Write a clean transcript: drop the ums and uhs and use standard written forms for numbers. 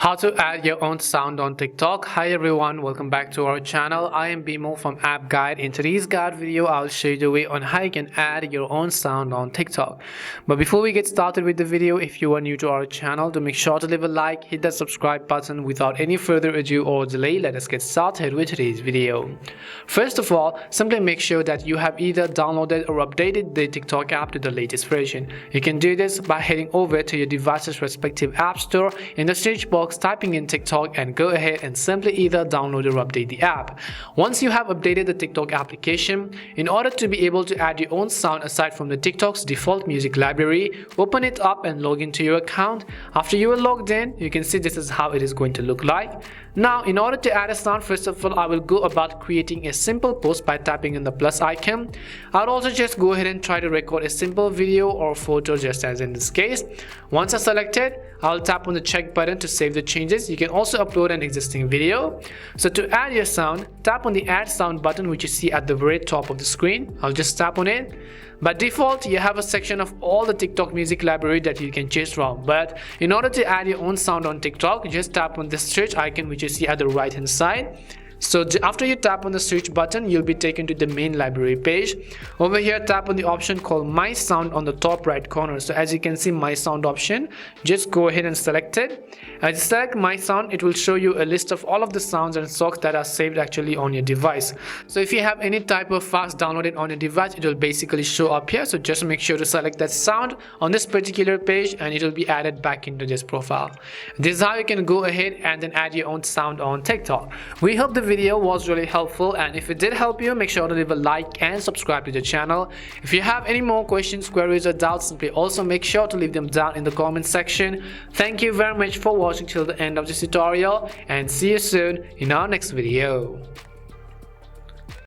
How to add your own sound on TikTok. Hi everyone, welcome back to our channel. I am Bimo from App Guide. In today's guide video, I'll show you the way on how you can add your own sound on TikTok. But before we get started with the video, if you are new to our channel, do make sure to leave a like, hit that subscribe button. Without any further ado or delay, let us get started with today's video. First of all, simply make sure that you have either downloaded or updated the TikTok app to the latest version. You can do this by heading over to your device's respective app store. In the search box, typing in TikTok and go ahead and simply either download or update the app. Once you have updated the TikTok application, in order to be able to add your own sound aside from the TikTok's default music library, open it up and log into your account. After you are logged in, you can see this is how it is going to look like. Now, in order to add a sound, first of all, I will go about creating a simple post by tapping in the plus icon. I'll also just go ahead and try to record a simple video or photo, just as in this case. Once I select it, I'll tap on the check button to save the changes. You can also upload an existing video. So to add your sound, tap on the add sound button which you see at the very top of the screen. I'll just tap on it. By default, you have a section of all the TikTok music library that you can choose from. But in order to add your own sound on TikTok, just tap on the search icon which you see at the right hand side. So after you tap on the search button, you'll be taken to the main library page. Over here, tap on the option called My Sound on the top right corner. So as you can see, My Sound option, just go ahead and select it. As you select My Sound, it will show you a list of all of the sounds and songs that are saved actually on your device. So if you have any type of files downloaded on your device, it will basically show up here. So just make sure to select that sound on this particular page and it will be added back into this profile. This is how you can go ahead and then add your own sound on TikTok. We hope the video was really helpful, and if it did help you, make sure to leave a like and subscribe to the channel. If you have any more questions, queries or doubts, simply also make sure to leave them down in the comment section. Thank you very much for watching till the end of this tutorial, and see you soon in our next video.